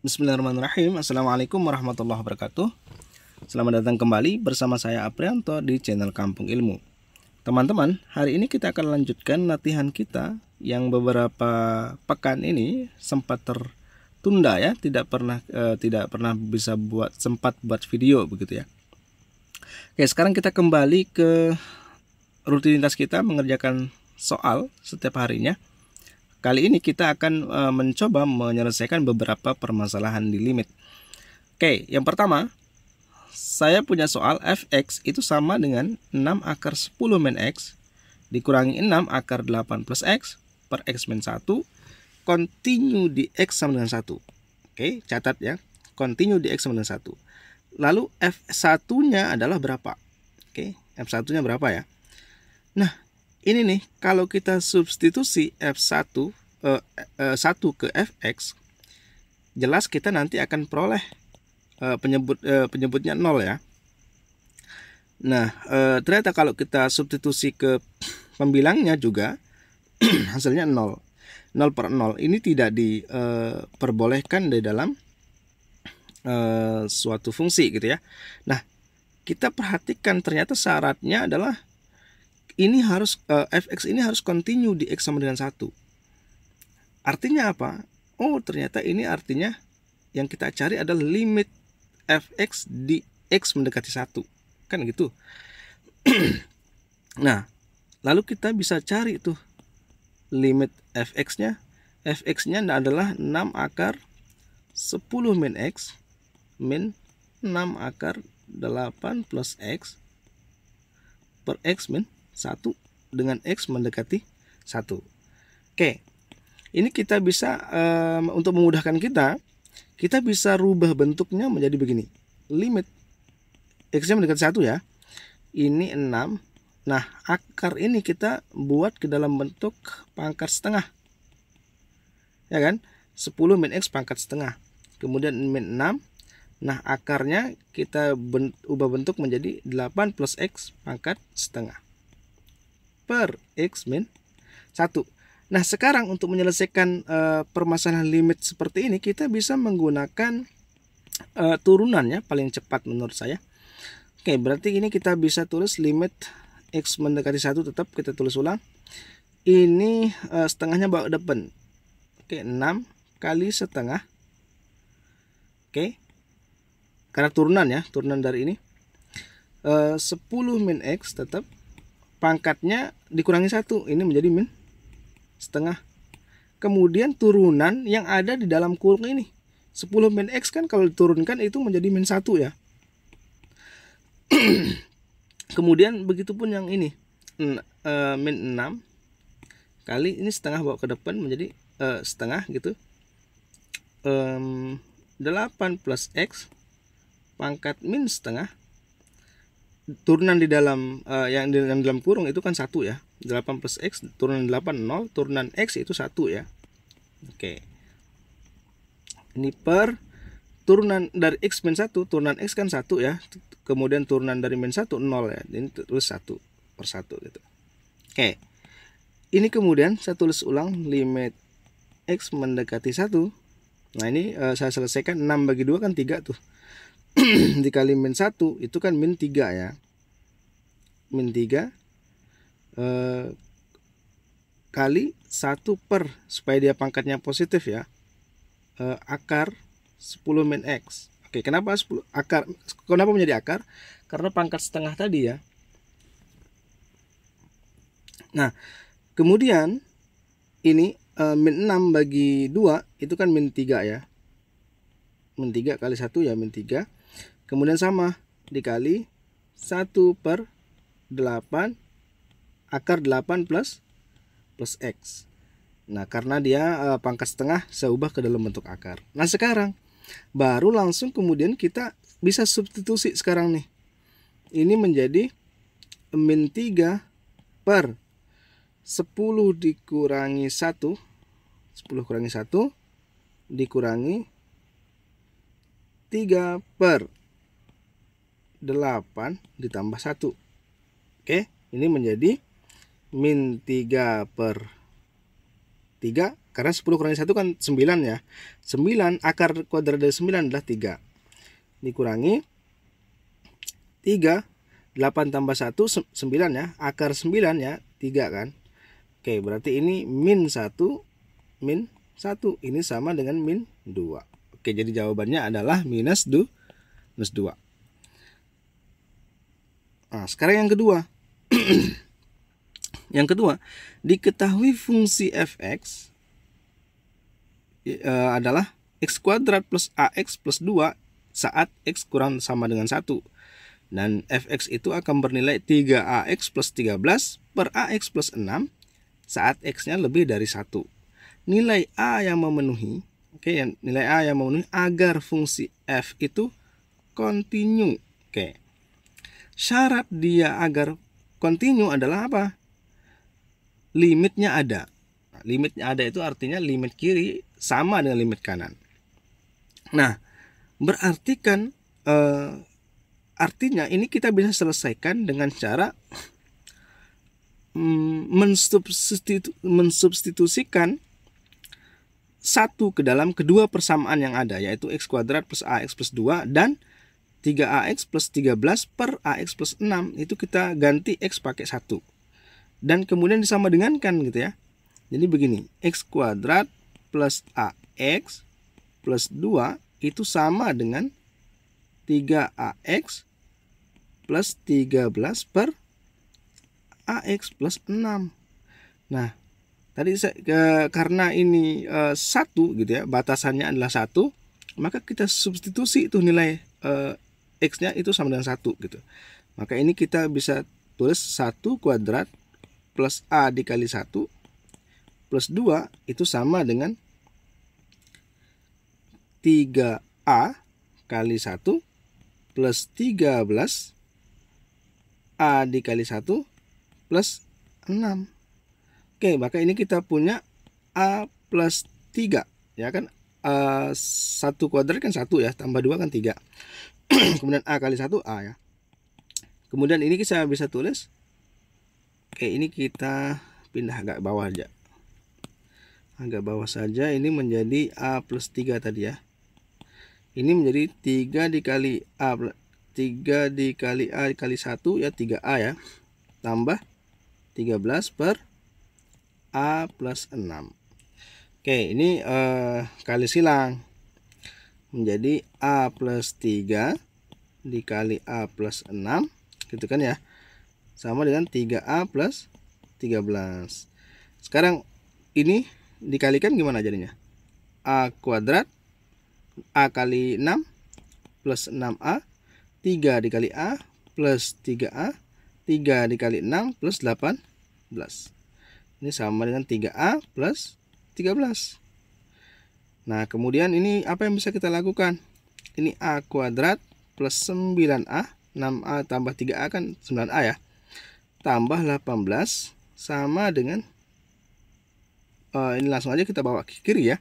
Bismillahirrahmanirrahim. Assalamualaikum warahmatullahi wabarakatuh. Selamat datang kembali bersama saya Aprianto di channel Kampung Ilmu. Teman-teman, hari ini kita akan lanjutkan latihan kita yang beberapa pekan ini sempat tertunda ya, tidak pernah bisa sempat buat video begitu ya. Oke, sekarang kita kembali ke rutinitas kita mengerjakan soal setiap harinya. Kali ini kita akan mencoba menyelesaikan beberapa permasalahan di limit. Oke, yang pertama, saya punya soal fx itu sama dengan 6 akar 10 min x dikurangi 6 akar 8 plus x per x min 1 continue di x sama dengan 1. Oke, catat ya, continue di x sama dengan 1. Lalu f1-nya adalah berapa? Oke, f1-nya berapa ya? Nah, ini nih, kalau kita substitusi F1 1 ke Fx, jelas kita nanti akan peroleh penyebutnya 0 ya. Nah, ternyata kalau kita substitusi ke pembilangnya juga hasilnya 0. 0 per 0 ini tidak diperbolehkan di dalam suatu fungsi gitu ya. Nah, kita perhatikan ternyata syaratnya adalah ini harus fx ini harus continue di x sama dengan 1. Artinya apa? Oh, ternyata ini artinya yang kita cari adalah limit fx di x mendekati 1. Kan gitu. Nah, lalu kita bisa cari tuh limit fx-nya. Fx-nya adalah 6 akar 10 min x min 6 akar 8 plus x per x min 1 dengan x mendekati 1. Oke, ini kita bisa untuk memudahkan kita bisa rubah bentuknya menjadi begini. Limit x-nya mendekati 1 ya. Ini 6. Nah, akar ini kita buat ke dalam bentuk pangkat setengah. Ya kan? 10 min x pangkat setengah. Kemudian min 6. Nah, akarnya kita ubah bentuk menjadi 8 plus x pangkat setengah per x min 1. Nah, sekarang untuk menyelesaikan permasalahan limit seperti ini, kita bisa menggunakan turunannya paling cepat menurut saya. Oke, berarti ini kita bisa tulis limit x mendekati 1, tetap kita tulis ulang. Ini setengahnya bawa depan. Oke, 6 kali setengah. Oke, karena turunan ya, turunan dari ini 10 min x tetap pangkatnya dikurangi 1, ini menjadi min setengah. Kemudian turunan yang ada di dalam kurung ini 10 min x kan kalau diturunkan itu menjadi min 1 ya. Kemudian begitupun yang ini min 6 kali ini setengah bawa ke depan menjadi setengah gitu. 8 plus x pangkat min setengah. Turunan di dalam yang di dalam kurung itu kan 1 ya. 8 plus x turunan 8 0, turunan x itu 1 ya. Oke. Ini per turunan dari x min 1, turunan x kan 1 ya. Kemudian turunan dari min 1 0 ya. Ini tulis 1 per 1 gitu. Oke. Ini kemudian saya tulis ulang limit x mendekati 1. Nah, ini saya selesaikan 6 bagi 2 kan 3 tuh. Dikali min 1 itu kan min 3 ya. Min 3 kali 1 per, supaya dia pangkatnya positif ya, akar 10 min x. Oke, kenapa 10 akar? Kenapa menjadi akar? Karena pangkat setengah tadi ya. Nah, kemudian ini min 6 bagi 2 itu kan min 3 ya. Min 3 kali 1 ya min 3. Kemudian sama dikali 1 per 8 akar 8 plus x. Nah, karena dia pangkat setengah, saya ubah ke dalam bentuk akar. Nah, sekarang baru langsung kemudian kita bisa substitusi sekarang nih. Ini menjadi min 3 per 10 dikurangi 1. 10 kurangi 1 dikurangi 3 per 8 ditambah 1. Oke, ini menjadi min 3 per 3, karena 10 kurangi 1 kan 9 ya. 9, akar kuadrat dari 9 adalah 3. Dikurangi 3, 8 tambah 1, 9 ya. Akar 9 ya, 3 kan. Oke, berarti ini min 1, min 1. Ini sama dengan min 2. Oke, jadi jawabannya adalah minus 2. Nah, sekarang yang kedua. Yang kedua, diketahui fungsi fx adalah x kuadrat plus ax plus 2 saat x kurang sama dengan 1. Dan fx itu akan bernilai 3ax plus 13 per ax plus 6 saat x-nya lebih dari 1. Nilai a yang memenuhi, nilai a yang memenuhi agar fungsi f itu kontinu. Syarat dia agar kontinu adalah apa? Limitnya ada. Limitnya ada itu artinya limit kiri sama dengan limit kanan. Nah, berarti kan artinya ini kita bisa selesaikan dengan cara mensubstitusikan 1 ke dalam kedua persamaan yang ada, yaitu x kuadrat plus ax plus 2 dan 3ax plus 13 per ax plus 6. Itu kita ganti x pakai 1. Dan kemudian disama dengankan gitu ya. Jadi begini, x kuadrat plus ax plus 2 itu sama dengan 3ax plus 13 per ax plus 6. Nah, tadi karena ini 1 gitu ya, batasannya adalah 1, maka kita substitusi itu nilai x-nya itu sama dengan 1 gitu. Maka ini kita bisa tulis 1 kuadrat plus a dikali 1 plus 2 itu sama dengan 3a kali 1 plus 13 a dikali 1 plus 6. Oke, maka ini kita punya a plus 3 ya kan. 1 kuadrat kan 1 ya, tambah 2 kan 3. Kemudian a kali 1 a ya. Kemudian ini kita bisa tulis, oke, ini kita pindah agak bawah aja. Agak bawah saja, ini menjadi a plus 3 tadi ya. Ini menjadi 3 dikali a, 3 dikali a dikali 1 ya, 3a ya. Tambah 13 per a plus 6. Oke, ini kali silang. Menjadi a plus 3 dikali a plus 6 gitu kan ya, sama dengan 3a plus 13. Sekarang ini dikalikan gimana jadinya? A kuadrat a kali 6 plus 6a, 3 dikali a plus 3a, 3 dikali 6 plus 18. Ini sama dengan 3a plus 13. Nah, kemudian ini apa yang bisa kita lakukan? Ini a kuadrat plus 9a, 6a tambah 3a kan 9a ya, tambah 18 sama dengan ini langsung aja kita bawa ke kiri ya.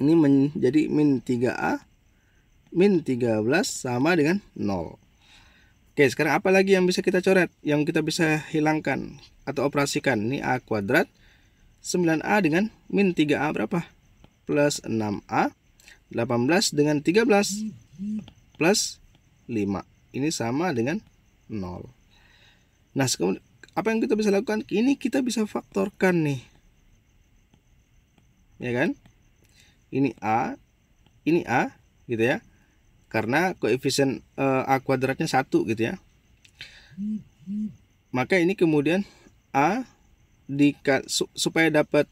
Ini menjadi min 3a min 13 sama dengan 0. Oke, sekarang apa lagi yang bisa kita coret, yang kita bisa hilangkan atau operasikan? Ini a kuadrat 9a dengan min 3a berapa? Plus 6a, 18 dengan 13 plus 5. Ini sama dengan 0. Nah, apa yang kita bisa lakukan? Ini kita bisa faktorkan nih. Ya kan? Ini a gitu ya. Karena koefisien a kuadratnya 1 gitu ya. Maka ini kemudian a supaya dapat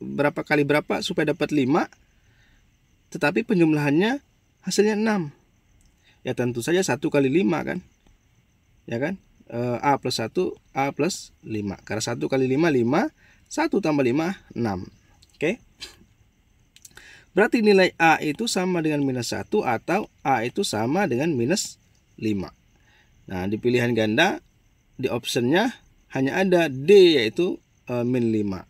berapa kali berapa supaya dapat 5, tetapi penjumlahannya hasilnya 6. Ya tentu saja 1 kali 5 kan. Ya kan? A plus 1, A plus 5. Karena 1 kali 5, 5. 1 tambah 5, 6. Oke. Berarti nilai A itu sama dengan minus 1 atau A itu sama dengan minus 5. Nah, di pilihan ganda, di optionnya hanya ada D, yaitu min 5.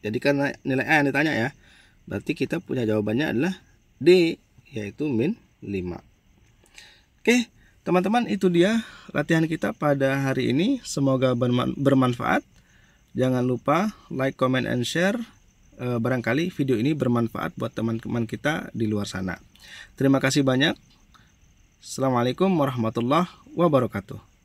Jadi karena nilai A yang ditanya ya, berarti kita punya jawabannya adalah D, yaitu min 5. Oke, teman-teman, itu dia latihan kita pada hari ini. Semoga bermanfaat. Jangan lupa like, comment, and share. Barangkali video ini bermanfaat buat teman-teman kita di luar sana. Terima kasih banyak. Assalamualaikum warahmatullahi wabarakatuh.